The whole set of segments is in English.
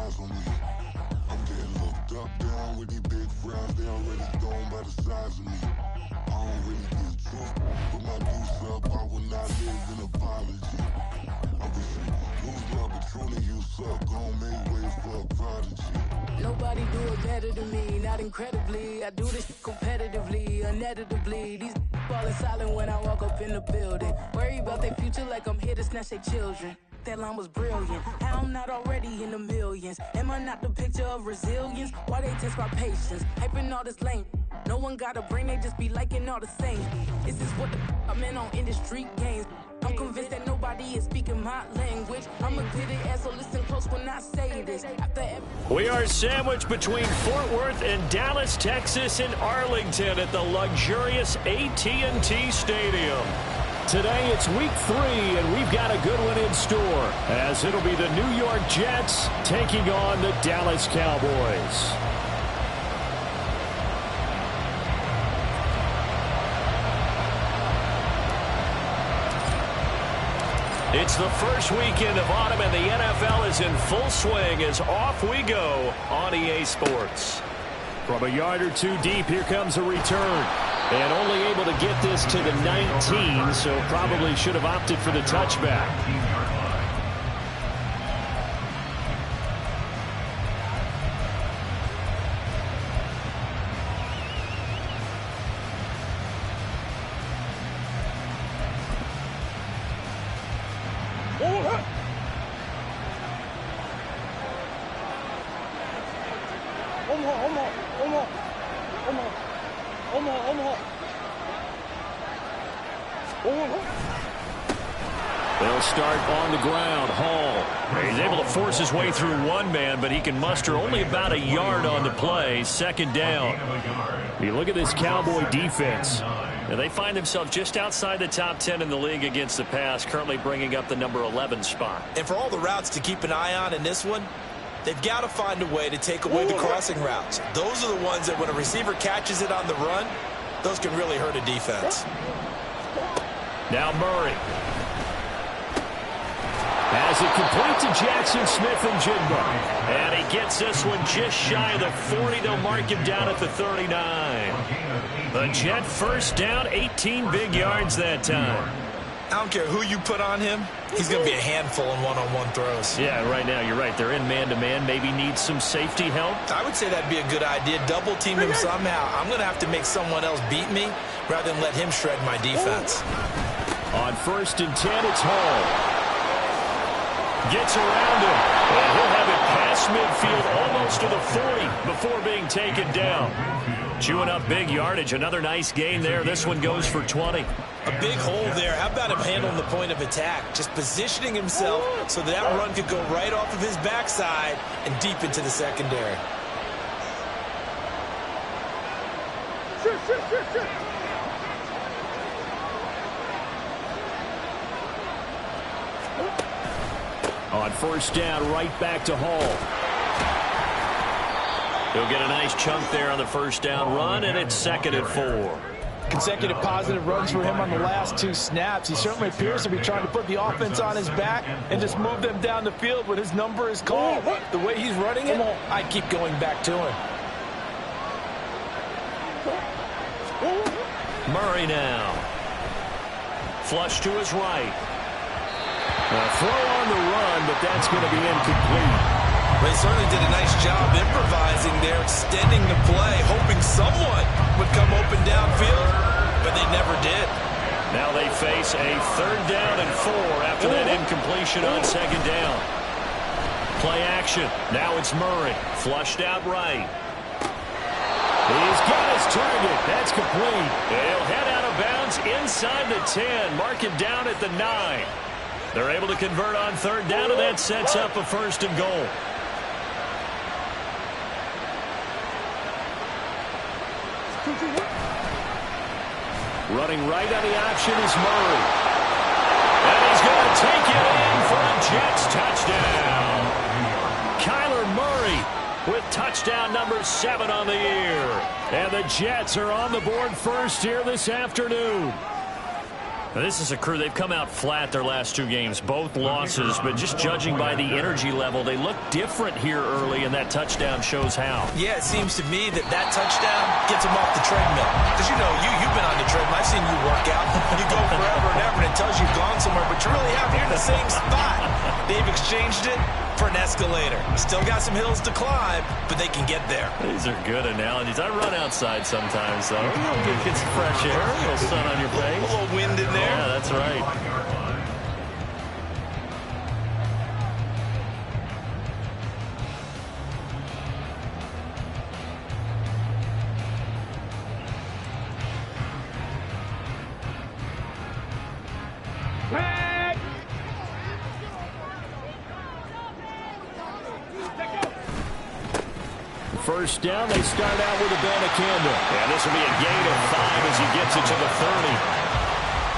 eyes on me. I'm getting looked up, down with these big frowns. They already thrown by the size of me. I don't really get truth, but my deuce up. I will not live in apology. I'm wishing, lose love, but truly you suck. Gon' make way for a prodigy. Nobody do it better than me, not incredibly. I do this competitively, uneditably. These falling silent when I walk up in the building. Worry about their future like I'm here to snatch their children. That line was brilliant. How I'm not already in the millions? Am I not the picture of resilience? Why they test my patience? Hyping all this lame. No one got a brain, they just be liking all the same. Is this what the I'm in on industry games? I'm convinced that nobody is speaking my language. I'm a good ass, so listen close when I say this. We are sandwiched between Fort Worth and Dallas, Texas, and Arlington at the luxurious AT&T Stadium. Today it's week 3, and we've got a good one in store, as it'll be the New York Jets taking on the Dallas Cowboys. It's the first weekend of autumn, and the NFL is in full swing as off we go on EA Sports. From a yard or two deep, here comes a return. And only able to get this to the 19, so probably should have opted for the touchback. They'll start on the ground. Hall. He's able to force his way through one man, but he can muster only about a yard on the play. Second down. You look at this Cowboy defense. And they find themselves just outside the top 10 in the league against the pass, currently bringing up the number 11 spot. And for all the routes to keep an eye on in this one, they've got to find a way to take away the crossing routes. Those are the ones that when a receiver catches it on the run, those can really hurt a defense. Now Murray. Has it complete to Jackson Smith-Njigba. And he gets this one just shy of the 40. They'll mark him down at the 39. The Jet first down, 18 big yards that time. I don't care who you put on him. He's going to be a handful in one-on-one throws. Yeah, right now you're right. They're in man-to-man. Maybe needs some safety help. I would say that'd be a good idea. Double team him somehow. I'm going to have to make someone else beat me rather than let him shred my defense. On 1st and 10, it's Hall. Gets around him, and he'll have it past midfield almost to the 40 before being taken down. Chewing up big yardage. Another nice gain there. This one goes for 20. A big hole there. How about him handling the point of attack? Just positioning himself so that run could go right off of his backside and deep into the secondary. On 1st down, right back to Hall. He'll get a nice chunk there on the 1st down run, and it's 2nd and 4. Consecutive positive runs for him on the last 2 snaps. He certainly appears to be trying to put the offense on his back and just move them down the field when his number is called. The way he's running it, I'd keep going back to him. Murray now. Flush to his right. A throw on the run, but that's going to be incomplete. They certainly did a nice job improvising there, extending the play, hoping someone would come open downfield, but they never did. Now they face a 3rd down and 4 after that incompletion on 2nd down. Play action. Now it's Murray. Flushed out right. He's got his target. That's complete. He'll head out of bounds inside the 10. Mark it down at the 9. They're able to convert on 3rd down, and that sets up a 1st and goal. Running right on the option is Murray. And he's going to take it in for a Jets touchdown. Kyler Murray with touchdown number 7 on the year. And the Jets are on the board first here this afternoon. This is a crew, they've come out flat their last 2 games, both losses, but just judging by the energy level, they look different here early, and that touchdown shows how. Yeah, it seems to me that touchdown gets them off the treadmill. Because, you know, you've been on the treadmill. I've seen you work out. You go forever and ever, and it tells you've gone somewhere, but you really haven't. You're in the same spot. They've exchanged it for an escalator. Still got some hills to climb, but they can get there. These are good analogies. I run outside sometimes, though. Get some fresh air, a little sun on your face. A little wind in there. Yeah, that's right. First down, they start out with a Banacanda. Yeah, this will be a gain of 5 as he gets it to the 30.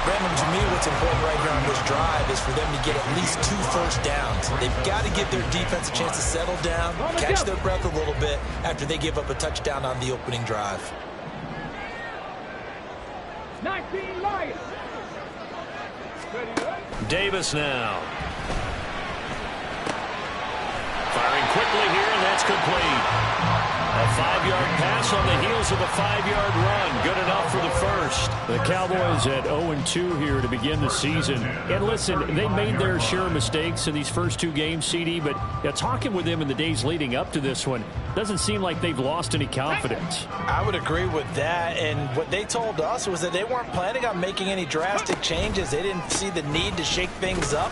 Brandon, to me, what's important right here on this drive is for them to get at least 2 first downs. They've got to give their defense a chance to settle down, catch their breath a little bit after they give up a touchdown on the opening drive. 19 Lions. Davis now. Firing quickly here, and that's complete. A 5-yard pass on the heels of a 5-yard run. Good enough for the first. The Cowboys at 0-2 here to begin the season. And listen, they made their share of mistakes in these first 2 games, CD, but talking with them in the days leading up to this one, doesn't seem like they've lost any confidence. I would agree with that, and what they told us was that they weren't planning on making any drastic changes. They didn't see the need to shake things up.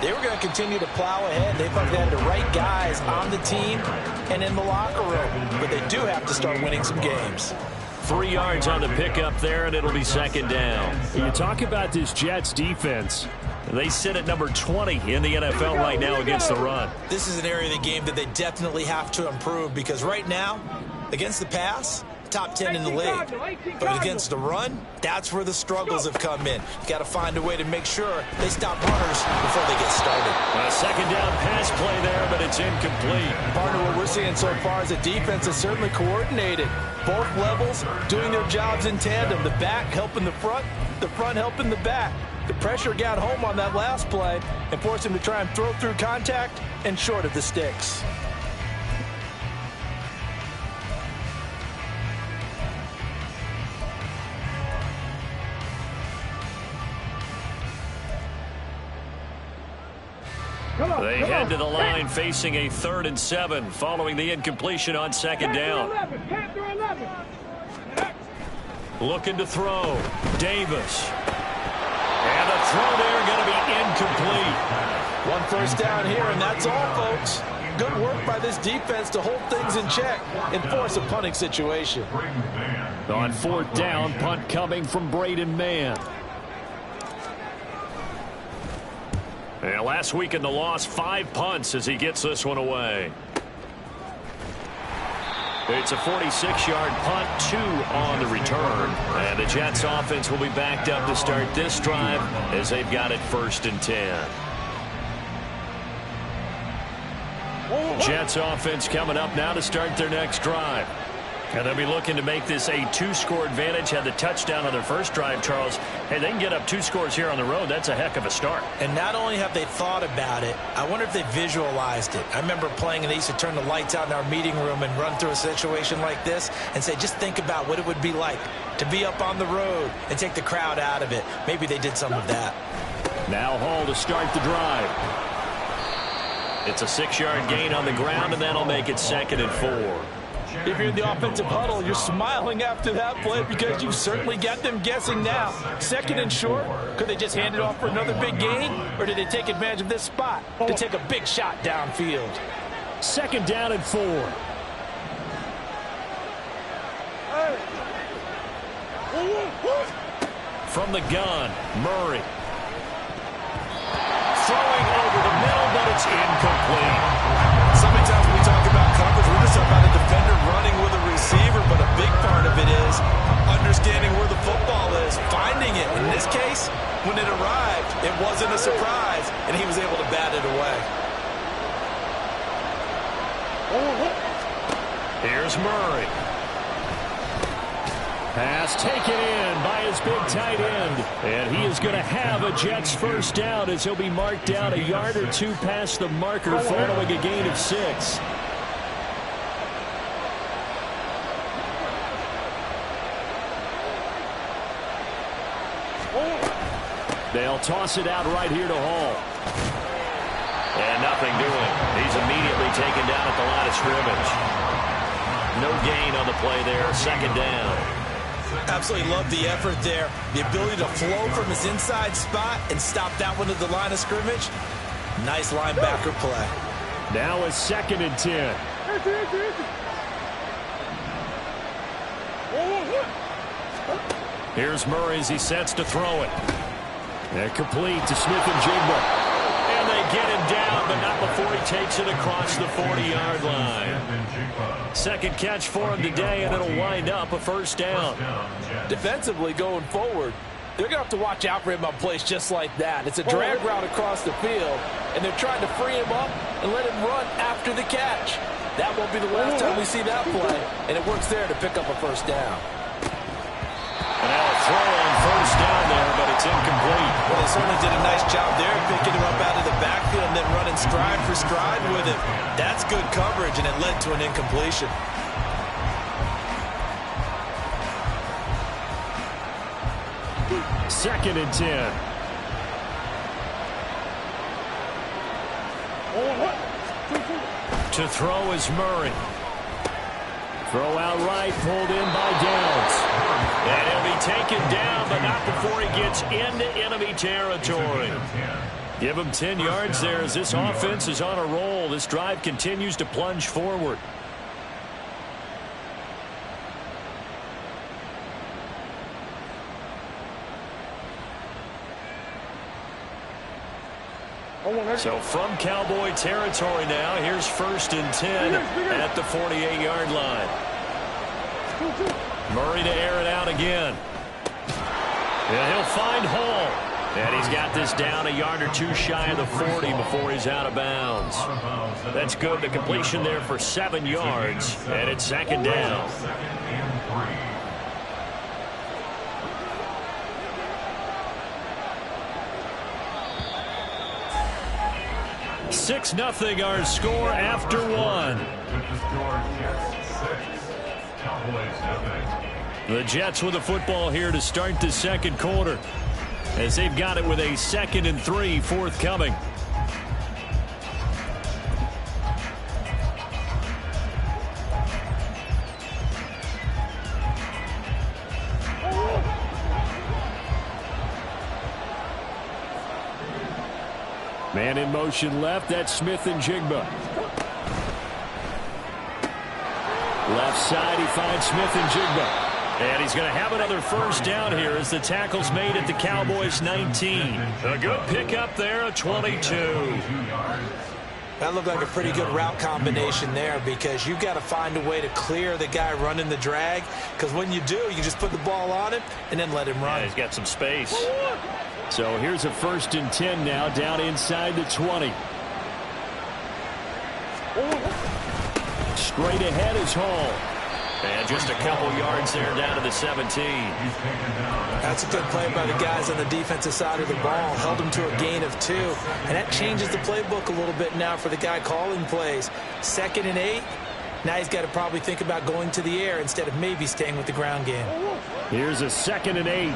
They were going to continue to plow ahead. They thought they had the right guys on the team and in the locker room. But they do have to start winning some games. 3 yards on the pickup there, and it'll be second down. You talk about this Jets defense. They sit at number 20 in the NFL right now against the run. This is an area of the game that they definitely have to improve because right now, against the pass, top 10 in the league. But against the run, that's where the struggles have come in. You got to find a way to make sure they stop runners before they get started. A second down pass play there, but it's incomplete. Partner, what we're seeing so far is the defense is certainly coordinated. Both levels doing their jobs in tandem. The back helping the front helping the back. The pressure got home on that last play and forced him to try and throw through contact and short of the sticks. They head to the line facing a 3rd and 7 following the incompletion on second down. Looking to throw. Davis. And the throw there going to be incomplete. 1 first down here, and that's all, folks. Good work by this defense to hold things in check and force a punting situation. On 4th down, punt coming from Braden Mann. And last week in the loss, 5 punts as he gets this one away. It's a 46-yard punt, 2 on the return. And the Jets offense will be backed up to start this drive as they've got it 1st and 10. Jets offense coming up now to start their next drive. And they'll be looking to make this a 2-score advantage. Had the touchdown on their first drive, Charles. Hey, they can get up 2 scores here on the road. That's a heck of a start. And not only have they thought about it, I wonder if they visualized it. I remember playing, and they used to turn the lights out in our meeting room and run through a situation like this and say, just think about what it would be like to be up on the road and take the crowd out of it. Maybe they did some of that. Now Hall to start the drive. It's a 6-yard gain on the ground, and that'll make it 2nd and 4. If you're in the offensive huddle, you're smiling after that play because you've certainly got them guessing now. 2nd and short, could they just hand it off for another big gain? Or did they take advantage of this spot to take a big shot downfield? 2nd down and 4. From the gun, Murray. Throwing over the middle, but it's incomplete. So many times when we talk about coverage, we're just talking about a defender running with a receiver, but a big part of it is understanding where the football is, finding it. In this case, when it arrived, it wasn't a surprise, and he was able to bat it away. Here's Murray. Pass taken in by his big tight end. And he is going to have a Jets first down as he'll be marked down a yard or two past the marker following a gain of 6. They'll toss it out right here to Hall. And nothing doing. He's immediately taken down at the line of scrimmage. No gain on the play there. Second down. Absolutely love the effort there. The ability to flow from his inside spot and stop that one at the line of scrimmage. Nice linebacker play. Now a 2nd and 10. Here's Murray as he sets to throw it. And complete to Smith-Njigba. And they get him down, but not before he takes it across the 40-yard line. Second catch for him today, and it'll wind up a first down. Defensively going forward, they're going to have to watch out for him on plays just like that. It's a drag route across the field, and they're trying to free him up and let him run after the catch. That won't be the last time we see that play, and it works there to pick up a first down. And now a throw on first down there, but it's incomplete. Well, they certainly did a nice job there, picking him up out of the backfield and then running stride for stride with him. That's good coverage, and it led to an incompletion. Second and 10. To throw is Murray. Throw out right, pulled in by Downs. And he'll be taken down, but not before he gets into enemy territory. Give him 10 yards there as this offense is on a roll. This drive continues to plunge forward. So from Cowboy territory now, here's 1st and 10 at the 48-yard line. Murray to air it out again. And he'll find Hall. And he's got this down a yard or two shy of the 40 before he's out of bounds. That's good. The completion there for 7 yards. And it's 2nd down. 6-0 our score after 1. The Jets with the football here to start the second quarter, as they've got it with a 2nd and 3 forthcoming. Man in motion left, that's Smith-Njigba. Left side, he finds Smith-Njigba. And he's going to have another first down here as the tackle's made at the Cowboys' 19. A good pickup there, a 22. That looked like a pretty good route combination there, because you've got to find a way to clear the guy running the drag, because when you do, you just put the ball on him and then let him run. Yeah, he's got some space. So here's a 1st and 10 now, down inside the 20. Straight ahead is Hall. And just a couple yards there down to the 17. That's a good play by the guys on the defensive side of the ball. Held them to a gain of 2. And that changes the playbook a little bit now for the guy calling plays. 2nd and 8. Now he's got to probably think about going to the air instead of maybe staying with the ground game. Here's a 2nd and 8.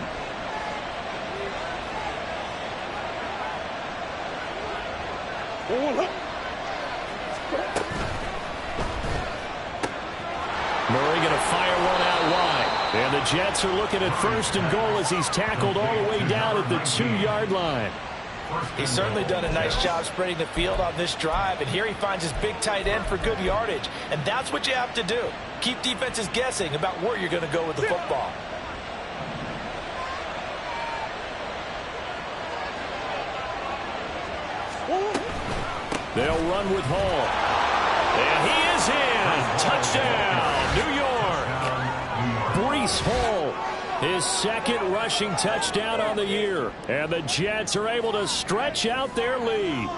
Murray going to fire one out wide. And the Jets are looking at 1st and goal as he's tackled all the way down at the 2-yard line. He's certainly done a nice job spreading the field on this drive, and here he finds his big tight end for good yardage. And that's what you have to do. Keep defenses guessing about where you're going to go with the football. They'll run with Hall. And he is in. Touchdown, New York. Breece Hall, his 2nd rushing touchdown on the year. And the Jets are able to stretch out their lead.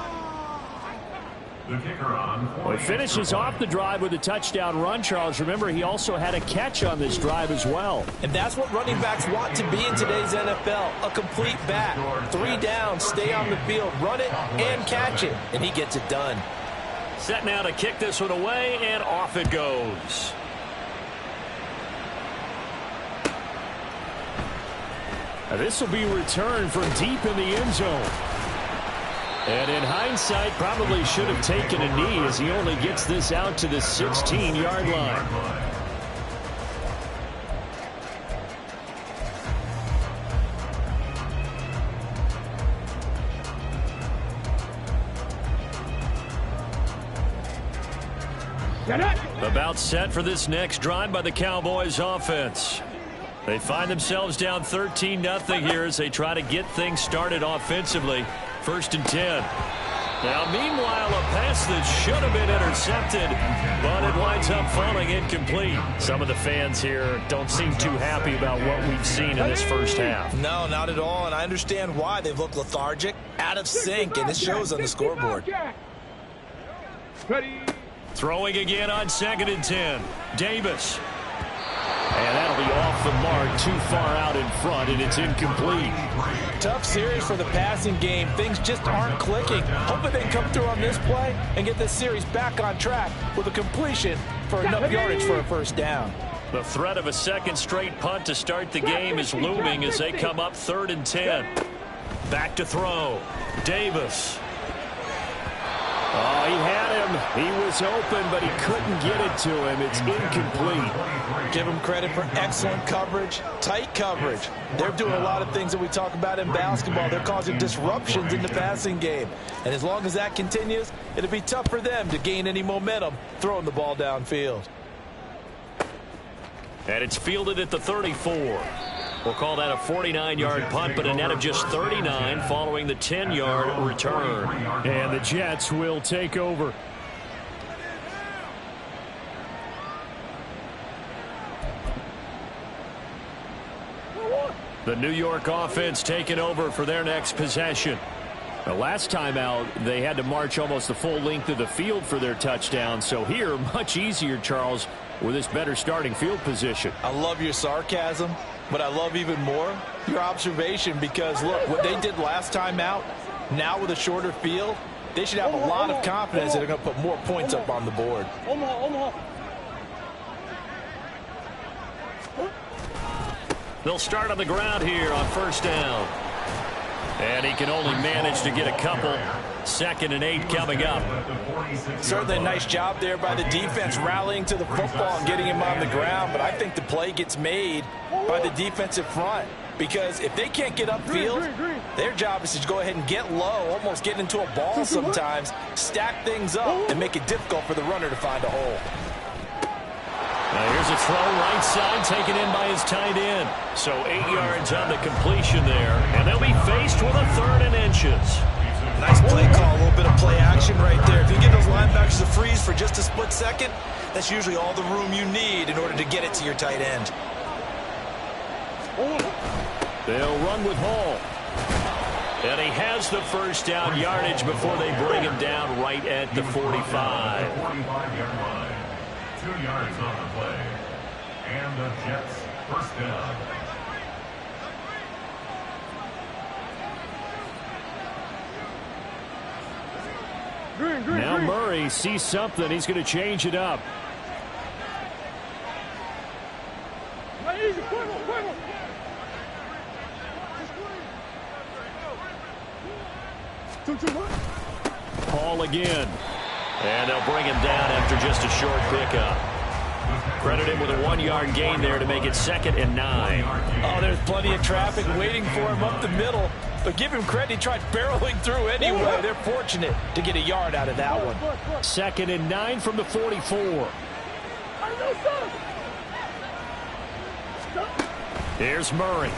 Well, he finishes off the drive with a touchdown run, Charles. Remember, he also had a catch on this drive as well. And that's what running backs want to be in today's NFL, a complete back. 3 down, stay on the field, run it, and catch it, and he gets it done. Set now to kick this one away, and off it goes. Now this will be returned from deep in the end zone. And in hindsight, probably should have taken a knee as he only gets this out to the 16-yard line. About set for this next drive by the Cowboys offense. They find themselves down 13-0 here as they try to get things started offensively. 1st and 10. Now, meanwhile, a pass that should have been intercepted, but it winds up falling incomplete. Some of the fans here don't seem too happy about what we've seen in this first half. No, not at all, and I understand why. They've looked lethargic, out of sync, and it shows on the scoreboard. Throwing again on 2nd and 10. Davis. And that'll be off the mark, too far out in front, and it's incomplete. Tough series for the passing game. Things just aren't clicking. Hoping they can come through on this play and get this series back on track with a completion for enough yardage for a 1st down. The threat of a second straight punt to start the game is looming as they come up 3rd and 10. Back to throw. Davis. Oh, he had him. He was open, but he couldn't get it to him. It's incomplete. Give him credit for excellent coverage, tight coverage. They're doing a lot of things that we talk about in basketball. They're causing disruptions in the passing game. And as long as that continues, it'll be tough for them to gain any momentum throwing the ball downfield. And it's fielded at the 34. We'll call that a 49-yard punt, but a net of just 39 following the 10-yard return. And the Jets will take over. The New York offense taking over for their next possession. The last time out, they had to march almost the full length of the field for their touchdown. So here, much easier, Charles, with this better starting field position. I love your sarcasm, but I love even more your observation because, look, what they did last time out, now with a shorter field, they should have a lot of confidence that they're going to put more points up on the board. They'll start on the ground here on 1st down. And he can only manage to get a couple. 2nd and 8 coming up. Certainly a nice job there by the defense rallying to the football and getting him on the ground, but I think the play gets made by the defensive front because if they can't get upfield, their job is to go ahead and get low, almost get into a ball sometimes, stack things up, and make it difficult for the runner to find a hole. Now here's a throw right side taken in by his tight end. So 8 yards on the completion there. And they'll be faced with a 3rd and inches. Nice play call, a little bit of play action right there. If you give those linebackers a freeze for just a split second, that's usually all the room you need in order to get it to your tight end. They'll run with Hall. And he has the 1st down yardage before they bring him down right at the 45. 2 yards on the play. And the Jets 1st down. Now Murray sees something. He's going to change it up. Hall again. And they'll bring him down after just a short pickup. Credit him with a 1-yard gain there to make it 2nd and 9. Oh, there's plenty of traffic waiting for him up the middle. But give him credit, he tried barreling through anyway. They're fortunate to get a yard out of that one. 2nd and 9 from the 44. Here's Murray.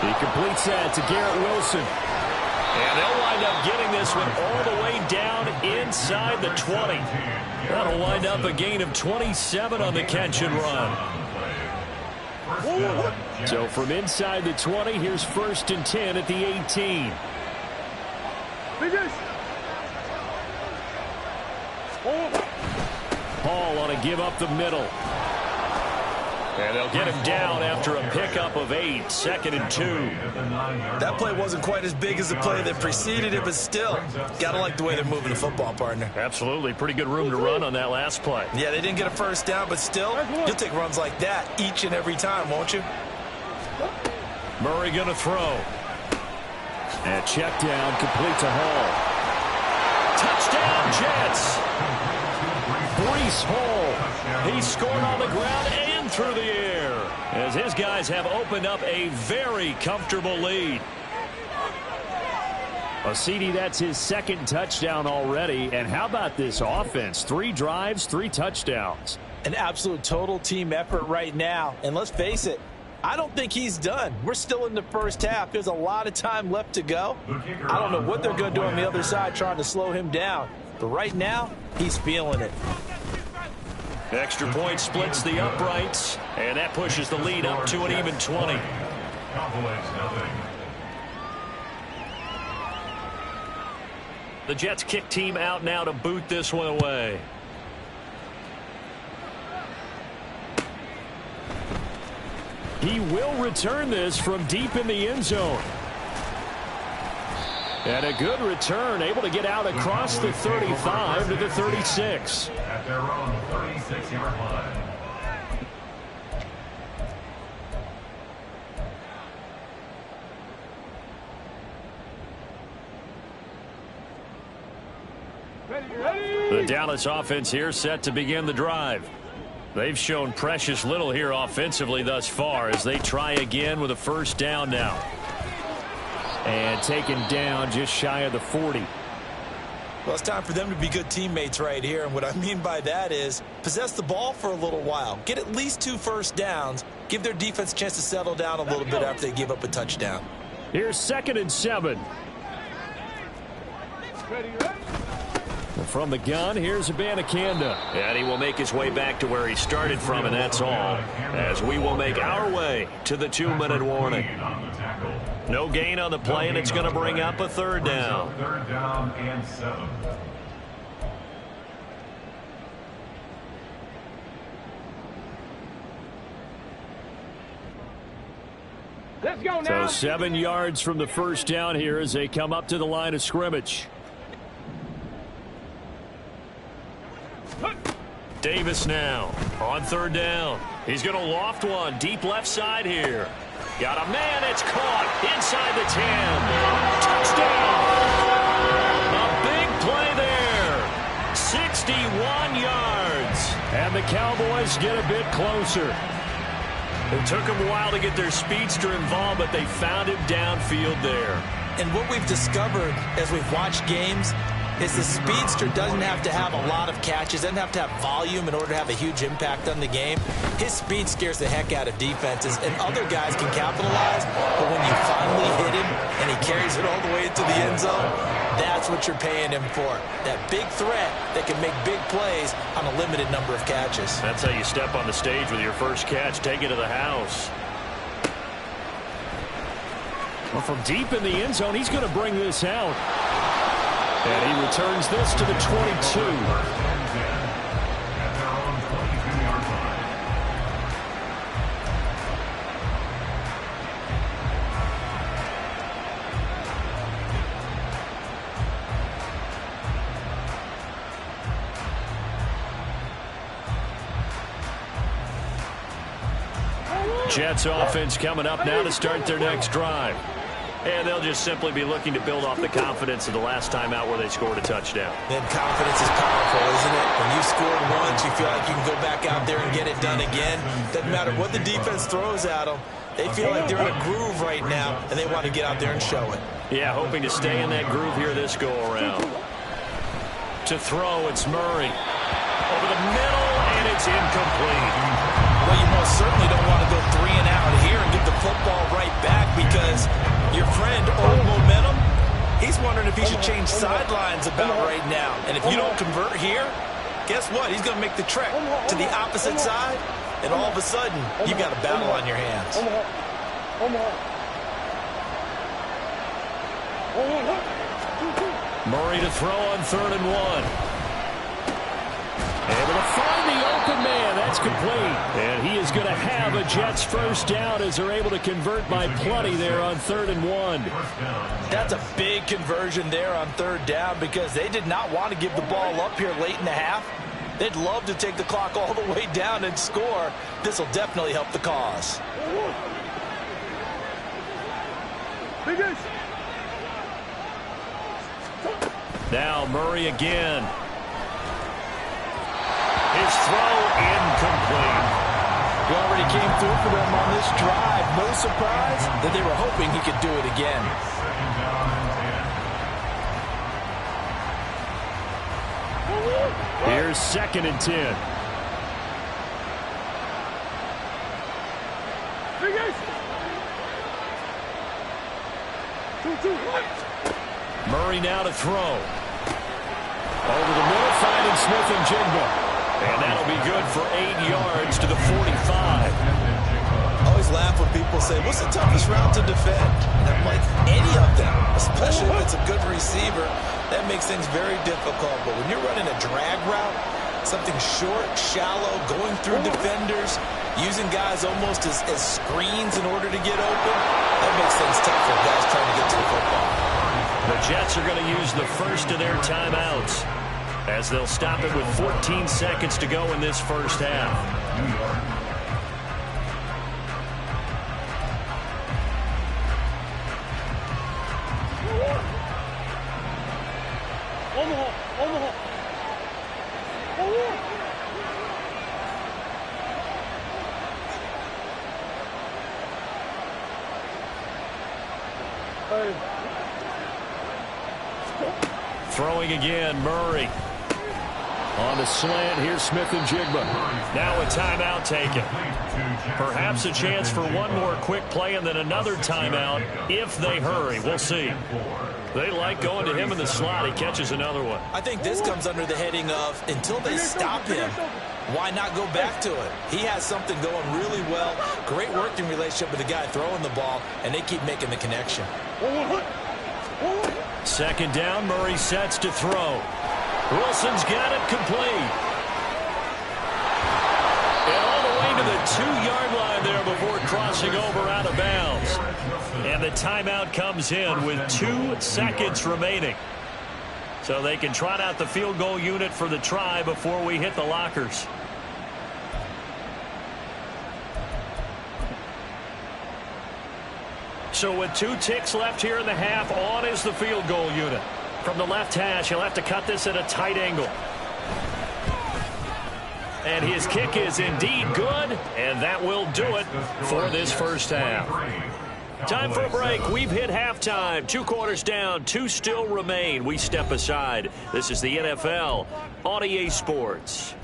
He completes that to Garrett Wilson. And they'll wind up getting this one all the way down inside the 20. That'll wind up a gain of 27 on the catch and run. So from inside the 20, here's 1st and 10 at the 18. Hall on a give up the middle. And they'll get him down after a pickup of 8, 2nd and 2. That play wasn't quite as big as the play that preceded it, but still, gotta like the way they're moving the football, partner. Absolutely. Pretty good room to run on that last play. Yeah, they didn't get a first down, but still, you'll take runs like that each and every time, won't you? Murray going to throw. And check down, complete to Hall. Touchdown, Jets. Breece Hall. He scored on the ground and through the air as his guys have opened up a very comfortable lead. Well, CD, that's his 2nd touchdown already. And how about this offense? 3 drives, 3 touchdowns. An absolute total team effort right now. And let's face it, I don't think he's done. We're still in the first half. There's a lot of time left to go. I don't know what they're going to do on the other side trying to slow him down. But right now, he's feeling it. Extra point splits the uprights, and that pushes the lead up to an even 20. The Jets kick team out now to boot this one away. He will return this from deep in the end zone. And a good return, able to get out across the 35 to the 36. At their own 36-yard line. The Dallas offense here set to begin the drive. They've shown precious little here offensively thus far as they try again with a first down now. And taken down just shy of the 40. Well, it's time for them to be good teammates right here. And what I mean by that is possess the ball for a little while. Get at least 2 first downs. Give their defense a chance to settle down a little bit after they give up a touchdown. Here's 2nd and 7. From the gun, here's Abanikanda. And he will make his way back to where he started from, and that's all. As we will make our way to the 2-minute warning. No gain on the play, and it's going to bring up a 3rd down. 3rd down and 7. Let's go now. So 7 yards from the first down here as they come up to the line of scrimmage. Davis now on 3rd down. He's going to loft one deep left side here. Got a man. It's caught inside the 10. Touchdown. A big play there. 61 yards. And the Cowboys get a bit closer. It took them a while to get their speedster involved, but they found him downfield there. And what we've discovered as we've watched games is the speedster doesn't have to have a lot of catches, doesn't have to have volume in order to have a huge impact on the game. His speed scares the heck out of defenses, and other guys can capitalize, but when you finally hit him and he carries it all the way into the end zone, that's what you're paying him for. That big threat that can make big plays on a limited number of catches. That's how you step on the stage with your first catch. Take it to the house. Well, from deep in the end zone, he's going to bring this out. And he returns this to the 22. Jets offense coming up now to start their next drive. And they'll just simply be looking to build off the confidence of the last time out where they scored a touchdown. Then confidence is powerful, isn't it? When you scored once, you feel like you can go back out there and get it done again. Doesn't matter what the defense throws at them. They feel like they're in a groove right now, and they want to get out there and show it. Yeah, hoping to stay in that groove here this go-around. To throw, it's Murray. Over the middle, and it's incomplete. Well, you most certainly don't want to go 3 and out here and give the football right back because your friend, Old Momentum, he's wondering if he should change sidelines about right now. And if you don't convert here, guess what? He's going to make the trek to the opposite side, and all of a sudden, you've got a battle on your hands. Murray to throw on 3rd and 1. Able to find the open man. That's complete. And he is going to have a Jets first down as they're able to convert by plenty there on 3rd and 1. That's a big conversion there on 3rd down because they did not want to give the ball up here late in the half. They'd love to take the clock all the way down and score. This will definitely help the cause. Now Murray again. His throw incomplete. He already came through for them on this drive. No surprise that they were hoping he could do it again. Here's 2nd and 10. Murray now to throw. Over the middle, finding Smith and Jigba. And that'll be good for 8 yards to the 45. I always laugh when people say, what's the toughest route to defend? And I'm like, any of them, especially if it's a good receiver. That makes things very difficult. But when you're running a drag route, something short, shallow, going through defenders, using guys almost as screens in order to get open, that makes things tough for guys trying to get to the football. The Jets are going to use the first of their timeouts as they'll stop it with 14 seconds to go in this first half. Throwing again, Murray. On the slant, here's Smith and Jigba. Now a timeout taken. Perhaps a chance for one more quick play and then another timeout if they hurry. We'll see. They like going to him in the slot. He catches another one. I think this comes under the heading of until they stop him, why not go back to it? He has something going really well. Great working relationship with the guy throwing the ball, and they keep making the connection. 2nd down, Murray sets to throw. Wilson's got it complete. And all the way to the 2-yard line there before crossing over out of bounds. And the timeout comes in with 2 seconds remaining. So they can trot out the field goal unit for the try before we hit the lockers. So with 2 ticks left here in the half, on is the field goal unit. From the left hash, he'll have to cut this at a tight angle. And his kick is indeed good, and that will do it for this first half. Time for a break. We've hit halftime. 2 quarters down, 2 still remain. We step aside. This is the NFL on EA Sports.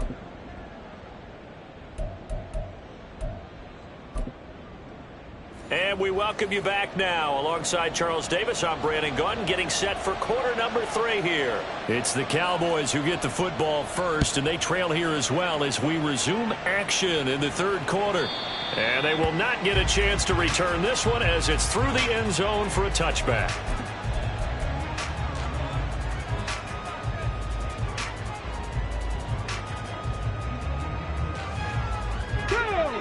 And we welcome you back now. Alongside Charles Davis, I'm Brandon Gunn, getting set for quarter number 3 here. It's the Cowboys who get the football first, and they trail here as well as we resume action in the 3rd quarter. And they will not get a chance to return this one as it's through the end zone for a touchback.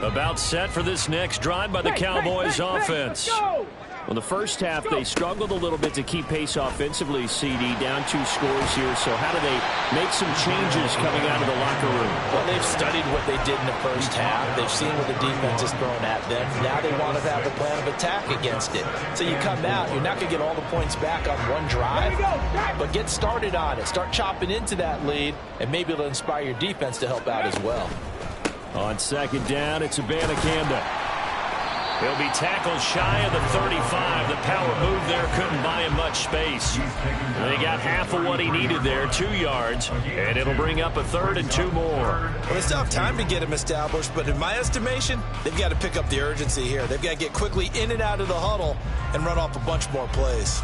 About set for this next drive by the Cowboys offense. Well, the first half, they struggled a little bit to keep pace offensively, CD, down 2 scores here. So how do they make some changes coming out of the locker room? Well, they've studied what they did in the first half. They've seen what the defense is throwing at them. Now they want to have a plan of attack against it. So you come out, you're not going to get all the points back on one drive, but get started on it. Start chopping into that lead, and maybe it'll inspire your defense to help out as well. On 2nd down, it's Abanikanda. He'll be tackled shy of the 35. The power move there couldn't buy him much space. They got half of what he needed there, 2 yards, and it'll bring up a 3rd and 2 more. Well, they still have time to get him established, but in my estimation, they've got to pick up the urgency here. They've got to get quickly in and out of the huddle and run off a bunch more plays.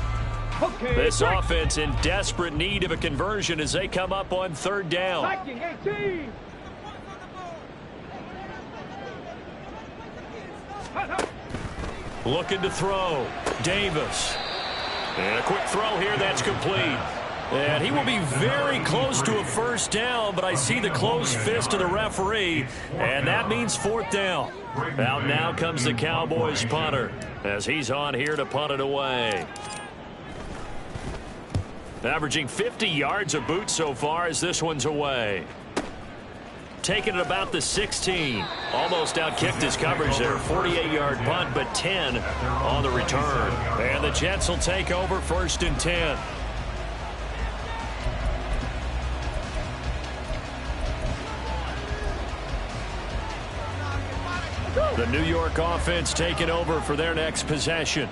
This offense in desperate need of a conversion as they come up on 3rd down. Looking to throw. Davis. And a quick throw here. That's complete. And he will be very close to a first down, but I see the closed fist of the referee, and that means fourth down. Out now comes the Cowboys punter as he's on here to punt it away. Averaging 50 yards a boot so far as this one's away. Taking it about the 16. Almost outkicked his coverage there. 48-yard punt, but 10 on the return. And the Jets will take over 1st and 10. The New York offense taking over for their next possession.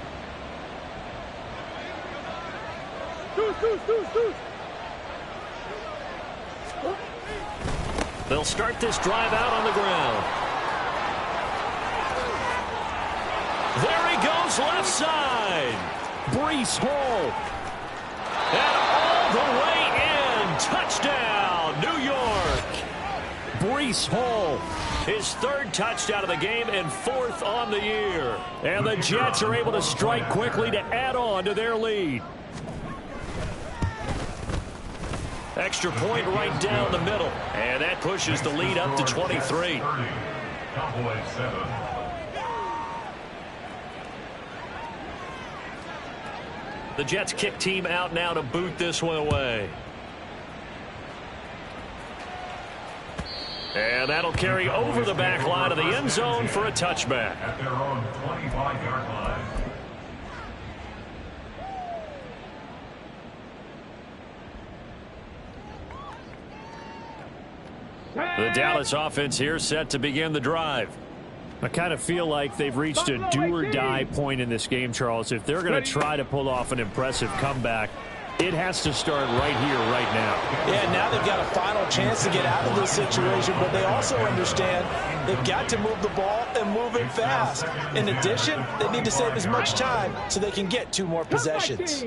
They'll start this drive out on the ground. There he goes, left side. Breece Hall. And all the way in. Touchdown, New York. Breece Hall. His 3rd touchdown of the game and 4th on the year. And the Jets are able to strike quickly to add on to their lead. Extra point right down the middle. And that pushes the lead up to 23. Cowboys 7. The Jets kick team out now to boot this one away. And that'll carry over the back line of the end zone for a touchback. At their own 25-yard line. The Dallas offense here set to begin the drive. I kind of feel like they've reached a do-or-die point in this game, Charles. If they're going to try to pull off an impressive comeback, it has to start right here, right now. Yeah, now they've got a final chance to get out of this situation, but they also understand they've got to move the ball and move it fast. In addition, they need to save as much time so they can get 2 more possessions.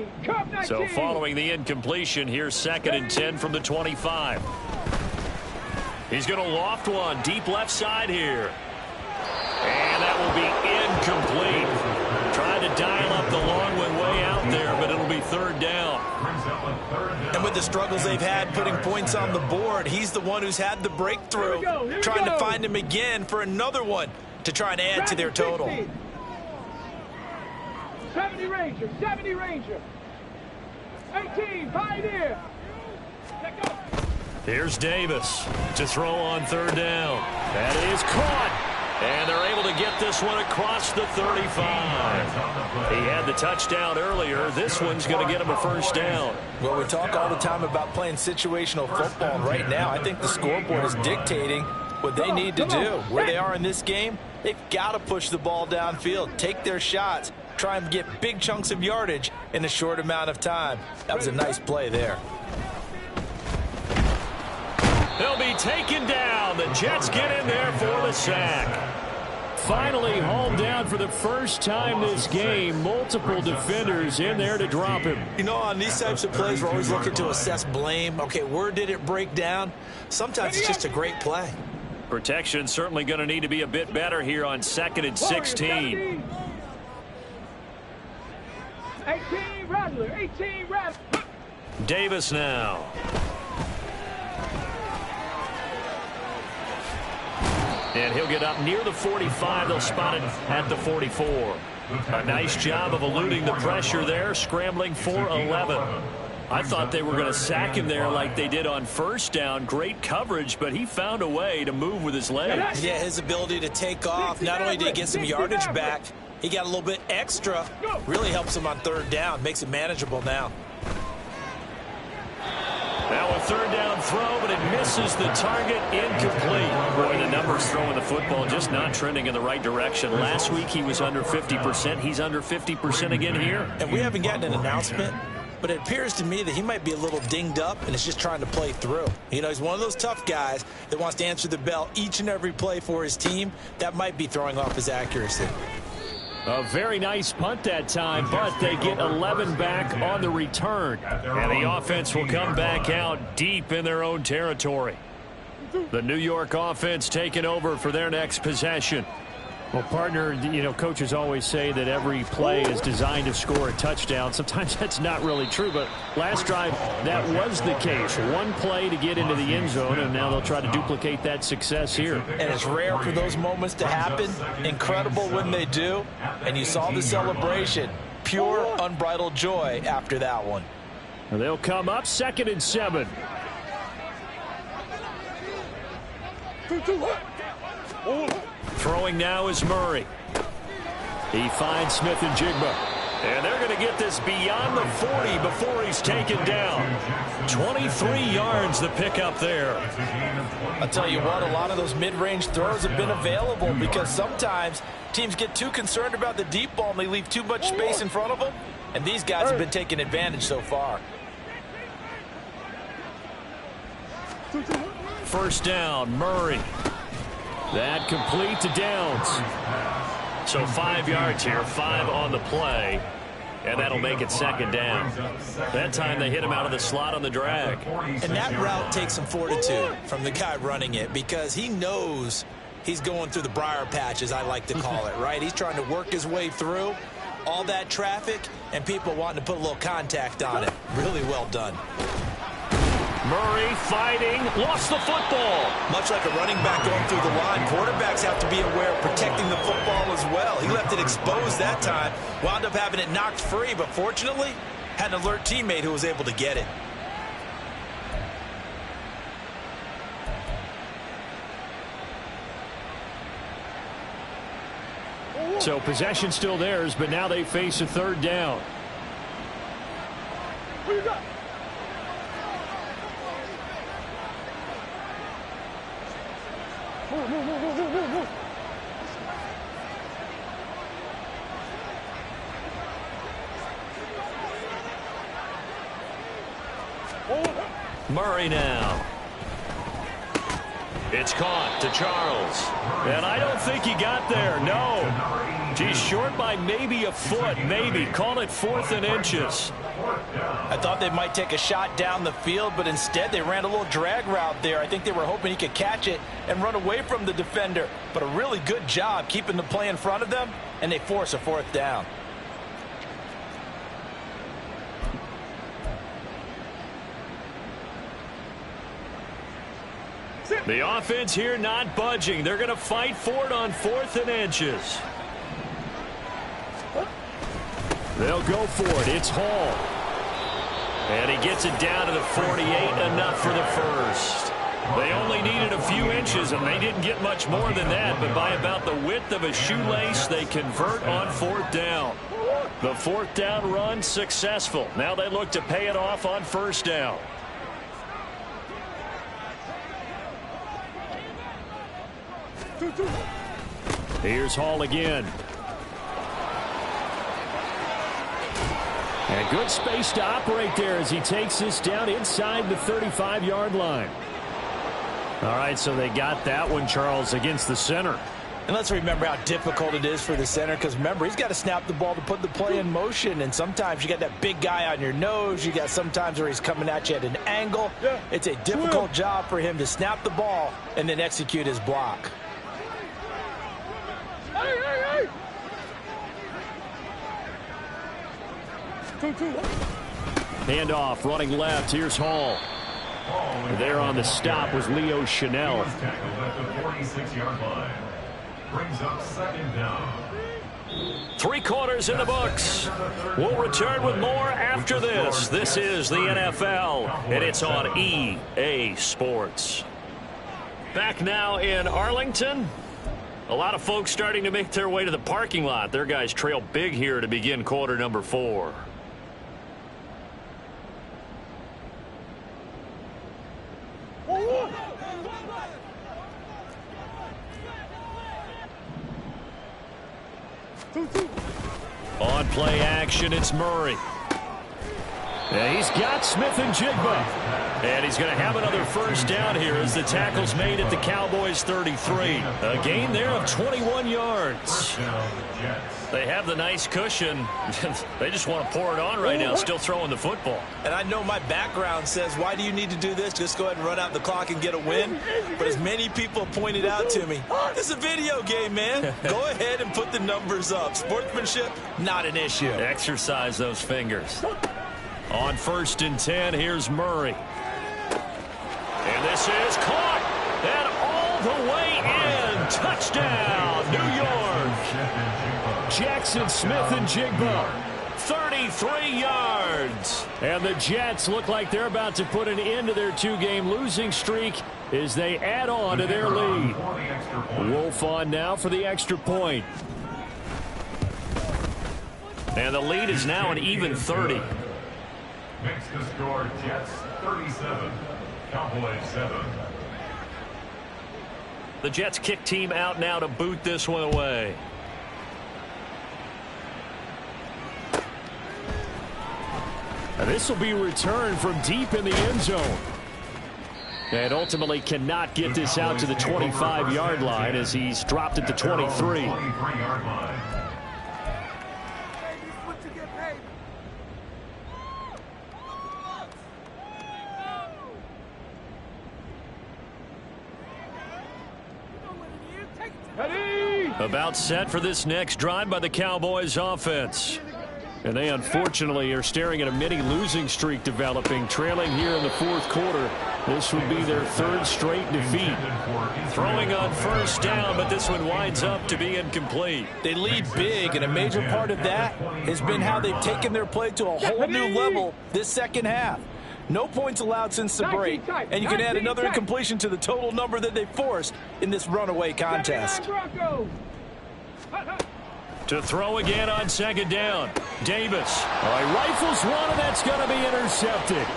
So following the incompletion, here's 2nd and 10 from the 25. He's going to loft one deep left side here. And that will be incomplete. Trying to dial up the long one way out there, but it'll be 3rd down. And with the struggles they've had putting points on the board, he's the one who's had the breakthrough. Trying to find him again for another one to try and add to their total. 70 Ranger, 70 Ranger. 18, Pioneer. Here's Davis to throw on 3rd down. That is caught. And they're able to get this one across the 35. He had the touchdown earlier. This one's going to get him a 1st down. Well, we talk all the time about playing situational football, and right now I think the scoreboard is dictating what they need to do. Where they are in this game, they've got to push the ball downfield, take their shots, try and get big chunks of yardage in a short amount of time. That was a nice play there. They'll be taken down. The Jets get in there for the sack. Finally hauled down for the first time this game. Multiple defenders in there to drop him. You know, on these types of plays, we're always looking to assess blame. Okay, where did it break down? Sometimes it's just a great play. Protection certainly going to need to be a bit better here on 2nd and 16. 18 Rattler, 18 Rattler. Davis now. And he'll get up near the 45. They'll spot it at the 44. A nice job of eluding the pressure there, scrambling for 11. I thought they were going to sack him there like they did on 1st down. Great coverage, but he found a way to move with his legs. Yeah, his ability to take off. Not only did he get some yardage back, he got a little bit extra. Really helps him on 3rd down. Makes it manageable now. Now a 3rd down throw, but it misses the target. Incomplete. Boy, the numbers throwing the football just not trending in the right direction. Last week he was under 50%. He's under 50% again here. And we haven't gotten an announcement, but it appears to me that he might be a little dinged up and is just trying to play through. You know, he's one of those tough guys that wants to answer the bell each and every play for his team. That might be throwing off his accuracy. A very nice punt that time, but they get 11 back on the return. And the offense will come back out deep in their own territory. The New York offense taking over for their next possession. Well, partner, you know, coaches always say that every play is designed to score a touchdown. Sometimes that's not really true, but last drive, that was the case. One play to get into the end zone, and now they'll try to duplicate that success here. And it's rare for those moments to happen. Incredible when they do. And you saw the celebration. Pure, unbridled joy after that one. They'll come up 2nd and 7. Throwing now is Murray. He finds Smith and Jigba. And they're going to get this beyond the 40 before he's taken down. 23 yards the pickup there. I'll tell you what, a lot of those mid-range throws have been available because sometimes teams get too concerned about the deep ball and they leave too much space in front of them. And these guys have been taking advantage so far. First down, Murray. That complete to Downs. So 5 yards here, 5 on the play. And that'll make it 2nd down. That time they hit him out of the slot on the drag. And that route takes some fortitude from the guy running it because he knows he's going through the briar patch, as I like to call it, right? He's trying to work his way through all that traffic and people wanting to put a little contact on it. Really well done. Murray fighting, lost the football. Much like a running back going through the line, quarterbacks have to be aware of protecting the football as well. He left it exposed that time, wound up having it knocked free, but fortunately, had an alert teammate who was able to get it. So possession still theirs, but now they face a 3rd down. Who you got? Murray now. It's caught to Charles. And I don't think he got there, no. He's short by maybe a foot, maybe. Call it 4th and inches. I thought they might take a shot down the field, but instead they ran a little drag route there. I think they were hoping he could catch it and run away from the defender. But a really good job keeping the play in front of them, and they force a 4th down. The offense here not budging. They're going to fight for it on 4th and inches. They'll go for it. It's Hall. And he gets it down to the 48, enough for the first. They only needed a few inches, and they didn't get much more than that. But by about the width of a shoelace, they convert on 4th down. The 4th down run successful. Now they look to pay it off on 1st down. Here's Hall again. And good space to operate there as he takes this down inside the 35-yard line. All right, so they got that one, Charles, against the center. And let's remember how difficult it is for the center, because remember, he's got to snap the ball to put the play in motion, and sometimes you got that big guy on your nose. You got sometimes where he's coming at you at an angle. It's a difficult job for him to snap the ball and then execute his block. Hey! Hand off, running left. Here's Hall. There on the stop was Leo Chanel. He was tackled at the 46-yard line. Brings up 2nd down. 3 quarters in the books. We'll return with more after this. This is the NFL, and it's on EA Sports. Back now in Arlington. A lot of folks starting to make their way to the parking lot. Their guys trail big here to begin quarter number 4. On play action, it's Murray. And he's got Smith and Jigba. And he's going to have another first down here as the tackle's made at the Cowboys' 33. A gain there of 21 yards. They have the nice cushion. They just want to pour it on right now, still throwing the football. And I know my background says, why do you need to do this? Just go ahead and run out the clock and get a win. But as many people pointed out to me, it's a video game, man. Go ahead and put the numbers up. Sportsmanship, not an issue. Exercise those fingers. On 1st and 10, here's Murray. And this is caught. And all the way in. Touchdown, New York. Jackson Smith and Jigba. 33 yards. And the Jets look like they're about to put an end to their 2-game losing streak as they add on to their lead. Wolf on now for the extra point. And the lead is now an even 30. Makes the score Jets 37, Cowboys 7. The Jets kick team out now to boot this one away. And this will be returned from deep in the end zone. And ultimately cannot get this out to the 25-yard line as he's dropped at the 23. About set for this next drive by the Cowboys offense. And they unfortunately are staring at a mini losing streak developing, trailing here in the 4th quarter. This would be their 3rd straight defeat. Throwing on first down, but this one winds up to be incomplete. They lead big, and a major part of that has been how they've taken their play to a whole new level this second half. No points allowed since the break, and you can add another incompletion to the total number that they forced in this runaway contest. To throw again on 2nd down. Davis. He rifles one, and that's going to be intercepted.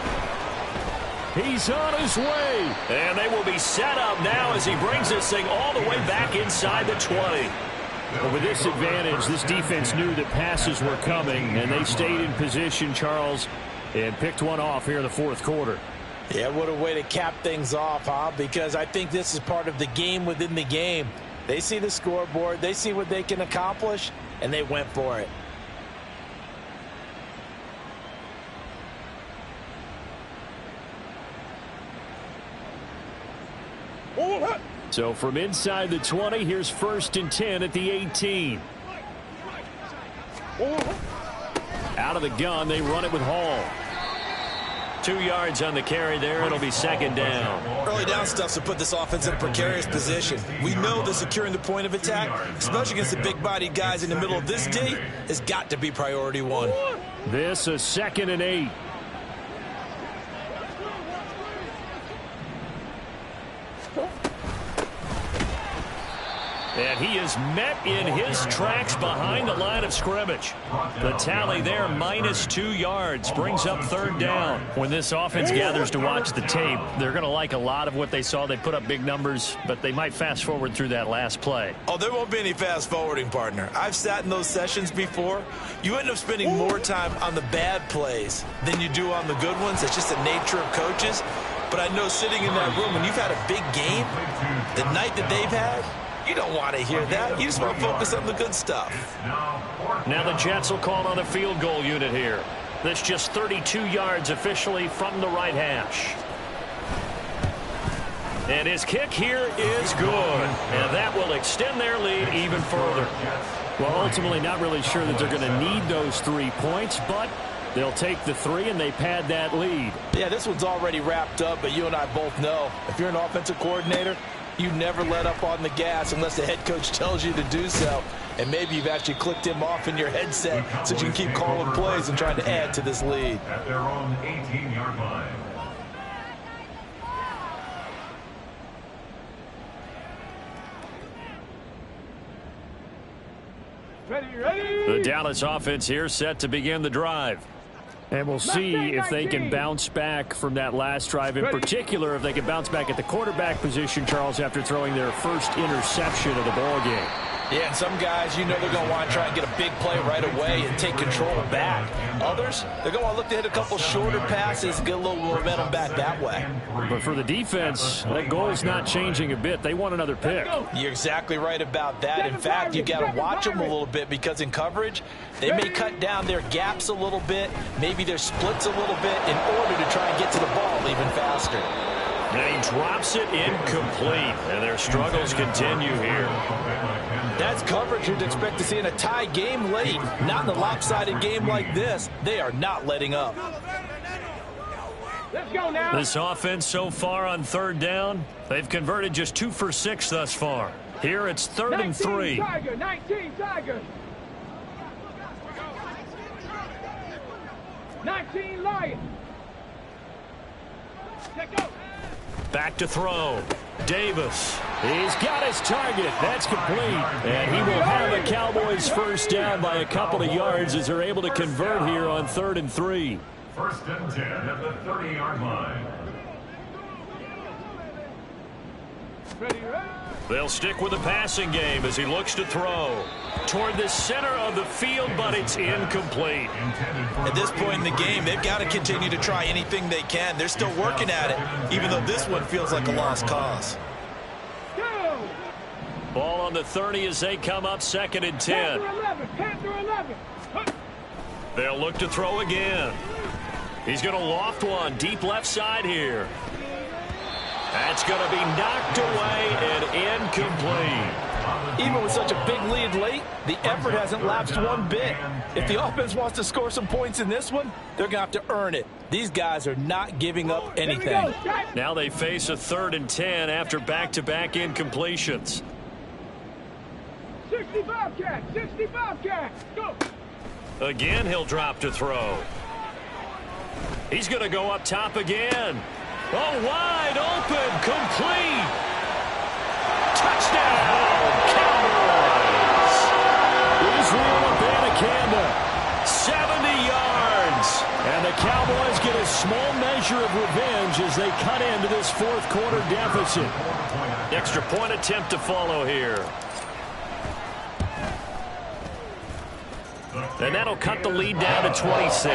He's on his way. And they will be set up now as he brings this thing all the way back inside the 20. Well, with this advantage, this defense knew that passes were coming, and they stayed in position, Charles, and picked one off here in the 4th quarter. Yeah, what a way to cap things off, huh? Because I think this is part of the game within the game. They see the scoreboard, they see what they can accomplish, and they went for it. So from inside the 20, here's 1st and 10 at the 18. Out of the gun, they run it with Hall. 2 yards on the carry there. It'll be 2nd down. Early down stuff to put this offense in a precarious position. We know that securing the point of attack, especially against the big-bodied guys in the middle of this D, has got to be priority 1. This a 2nd and 8. And he is met in his tracks behind the line of scrimmage. The tally there, -2 yards, brings up 3rd down. When this offense gathers to watch the tape, they're going to like a lot of what they saw. They put up big numbers, but they might fast forward through that last play. Oh, there won't be any fast forwarding, partner. I've sat in those sessions before. You end up spending more time on the bad plays than you do on the good ones. It's just the nature of coaches. But I know sitting in that room, when you've had a big game, the night that they've had, you don't want to hear that. You just want to focus on the good stuff. Now the Jets will call on a field goal unit here. That's just 32 yards officially from the right hash. And his kick here is good. And that will extend their lead even further. Well, ultimately not really sure that they're going to need those 3 points, but they'll take the 3 and they pad that lead. Yeah, this one's already wrapped up, but you and I both know if you're an offensive coordinator, you never let up on the gas unless the head coach tells you to do so. And maybe you've actually clicked him off in your headset so you can keep calling plays and trying to add to this lead. At their own 18-yard line. Ready. The Dallas offense here set to begin the drive. And we'll see if they can bounce back from that last drive. In particular, if they can bounce back at the quarterback position, Charles, after throwing their first interception of the ballgame. Yeah, and some guys, you know they're going to want to try and get a big play right away and take control back. Others, they're going to look to hit a couple shorter passes, get a little momentum back that way. But for the defense, that goal's not changing a bit. They want another pick. You're exactly right about that. In fact, you got to watch them a little bit because in coverage, they may cut down their gaps a little bit, maybe their splits a little bit in order to try and get to the ball even faster. And he drops it incomplete, and their struggles continue here. That's coverage you'd expect to see in a tie game late. Not in a lopsided game like this. They are not letting up. Let's go now. This offense so far on third down, they've converted just 2 for 6 thus far. Here it's 3rd and 3. 19 Tiger, 19 Tiger. 19 Lion. Let's go. Back to throw. Davis. He's got his target. That's complete. And he will have a Cowboys first down by a couple of yards as they're able to convert here on 3rd and 3. 1st and 10 at the 30-yard line. Ready, ready. They'll stick with the passing game as he looks to throw toward the center of the field, but it's incomplete. At this point in the game, they've got to continue to try anything they can. They're still working at it, even though this one feels like a lost cause. Go. Ball on the 30 as they come up 2nd and 10. Panther 11. They'll look to throw again. He's going to loft one deep left side here. That's going to be knocked away and incomplete. Even with such a big lead late, the effort hasn't lapsed one bit. If the offense wants to score some points in this one, they're going to have to earn it. These guys are not giving up anything. Now they face a 3rd and 10 after back-to-back incompletions. 65 cat, 65 cat. Go. Again, he'll drop to throw. He's going to go up top again. Oh, wide open, complete. Touchdown, Cowboys. Israel Abanikanda, 70 yards. And the Cowboys get a small measure of revenge as they cut into this 4th quarter deficit. Extra point attempt to follow here. And that'll cut the lead down to 26.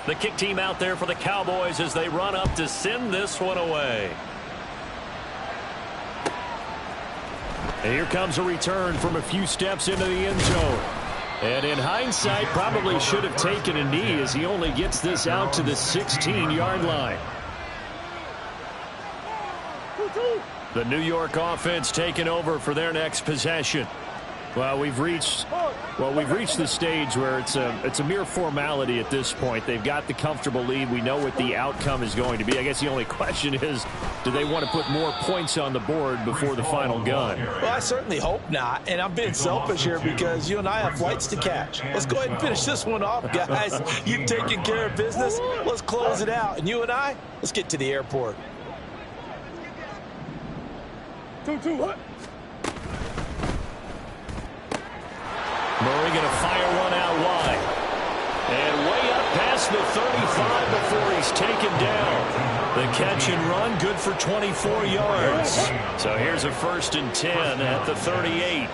The kick team out there for the Cowboys as they run up to send this one away. And here comes a return from a few steps into the end zone. And in hindsight, probably should have taken a knee as he only gets this out to the 16-yard line. The New York offense taking over for their next possession. Well, we've reached the stage where it's a mere formality at this point. They've got the comfortable lead. We know what the outcome is going to be. I guess the only question is, do they want to put more points on the board before the final gun? Well, I certainly hope not. And I'm being selfish here because you and I have flights to catch. Let's go ahead and finish this one off, guys. You've taken care of business. Let's close it out. And you and I, let's get to the airport. 2-2, what? Murray going to fire one out wide. And way up past the 35 before he's taken down. The catch and run good for 24 yards. So here's a 1st and 10 at the 38.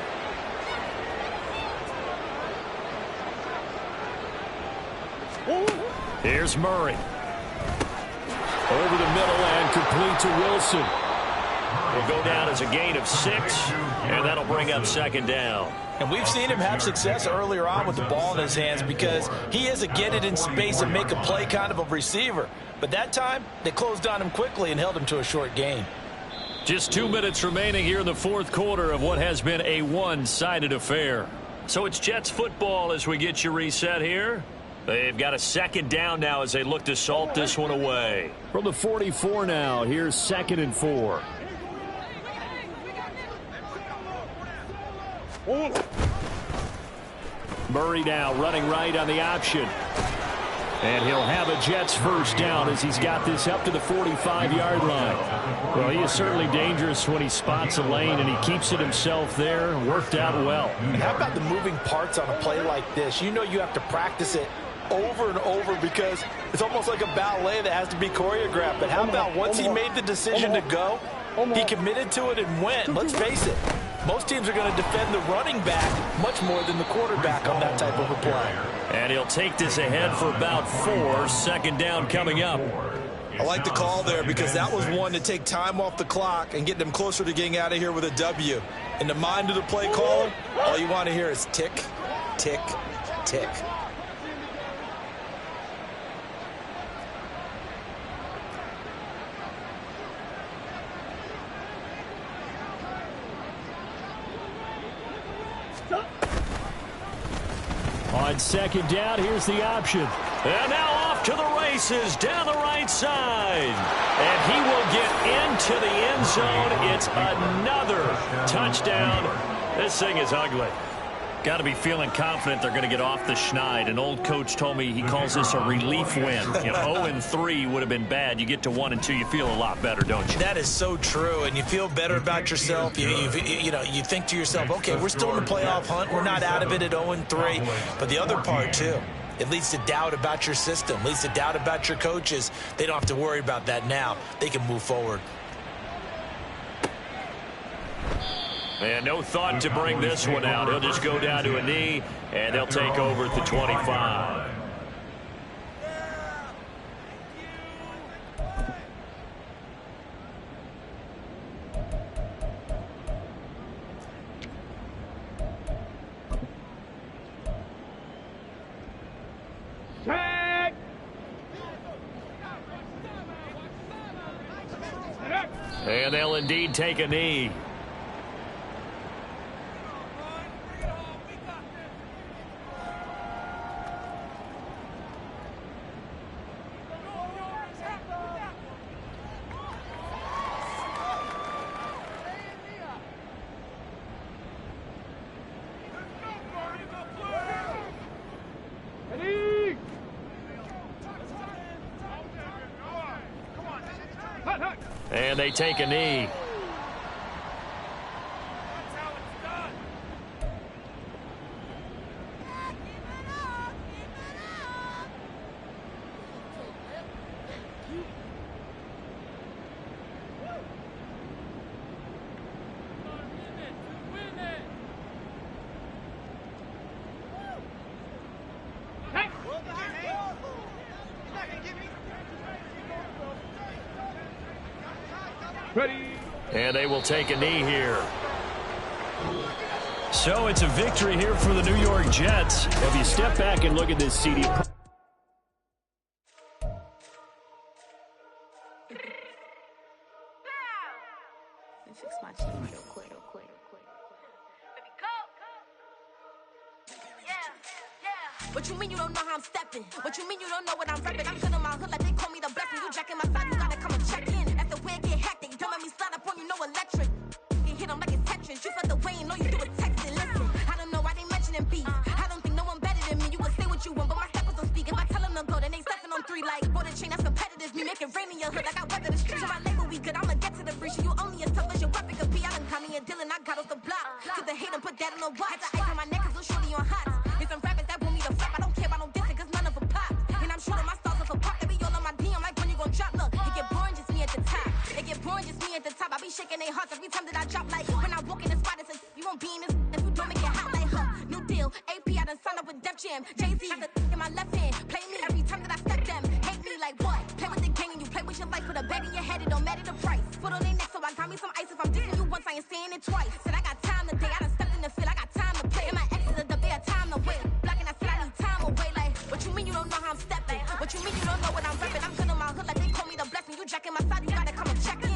Here's Murray. Over the middle and complete to Wilson. Will go down as a gain of 6, and that'll bring up 2nd down. And we've seen him have success earlier on with the ball in his hands because he is a get it in space and make a play kind of a receiver. But that time, they closed on him quickly and held him to a short gain. Just 2 minutes remaining here in the 4th quarter of what has been a one-sided affair. So it's Jets football as we get you reset here. They've got a 2nd down now as they look to salt this one away. From the 44 now, here's 2nd and 4. Murray now running right on the option. And he'll have a Jets first down as he's got this up to the 45-yard line. Well, he is certainly dangerous when he spots a lane, and he keeps it himself there. Worked out well. And how about the moving parts on a play like this? You know you have to practice it over and over because it's almost like a ballet that has to be choreographed. But how about once he made the decision to go, he committed to it and went. Let's face it, most teams are going to defend the running back much more than the quarterback on that type of a play. And he'll take this ahead for about 4. Second down coming up. I like the call there because that was one to take time off the clock and get them closer to getting out of here with a W. In the mind of the play caller, all you want to hear is tick, tick, tick. On second down, here's the option. And now off to the races down the right side. And he will get into the end zone. It's another touchdown. This thing is ugly. Got to be feeling confident they're going to get off the schneid. An old coach told me he calls this a relief win. 0-3 would have been bad. You get to 1-2, you feel a lot better, don't you? That is so true, and you feel better about yourself. You think to yourself, okay, we're still in the playoff hunt. We're not out of it at 0-3. But the other part, too, it leads to doubt about your system, leads to doubt about your coaches. They don't have to worry about that now. They can move forward. And no thought to bring this one out. He'll just go down to a knee, and they'll take over at the 25. Tag! And they'll indeed take a knee. And they take a knee. Ready. And they will take a knee here. So it's a victory here for the New York Jets. If you step back and look at this CD. Fix my team real quick. What you mean you don't know how I'm stepping? What you mean you don't know what I'm repping? I'm good in my hood like they call me the blessing. You jacking my side, you gotta come and check in. That's the way it get hectic. Don't let me slide up on you, no electric. You hit them like it's Tetris. You felt the way and know you do it texting. Listen, I don't know why they mentioning beef. I don't think no one better than me. You can say what you want, but my steppers don't speak. If I tell them to go, then they stepping on 3 like border chain. That's competitive. Me make it rain in your hood like I weather the street. So I label we good. I'ma get to the breach. You only as tough as your weapon could be. I done Connie and Dylan. I got off the block. Took the hate and put that on the watch. Had the ice on my neck 'cause little shorty on hot. It's some rappers that want me to flop. I don't care about no dissing 'cause none of them pop. And I'm shooting my stars off a pop. They be all on my DM like when you gon' drop. Look, it get boring just me at the top. It get boring just me at the top. I be shaking their hearts every time that I drop. Like when I walk in the spot, it's you won't be in this if you don't make it hot like her. New deal, AP, I done signed up with Def Jam. Jay-Z got the in my left hand. Play me every time that I step them. Hate me like what? Play with the gang and you play with your life. With a bag in your head, it don't matter the price. Foot on their neck, so I got me some ice. If I'm dissing you once, I ain't saying it twice. Said I got time today, I done stepped in the field, I got time to play. And my exes are there, time to wait. Blocking, I said I need time away. Like, what you mean you don't know how I'm stepping? What you mean you don't know what I'm repping? I'm good in my hood like they call me the blessing. You jacking my side, you gotta come and check in.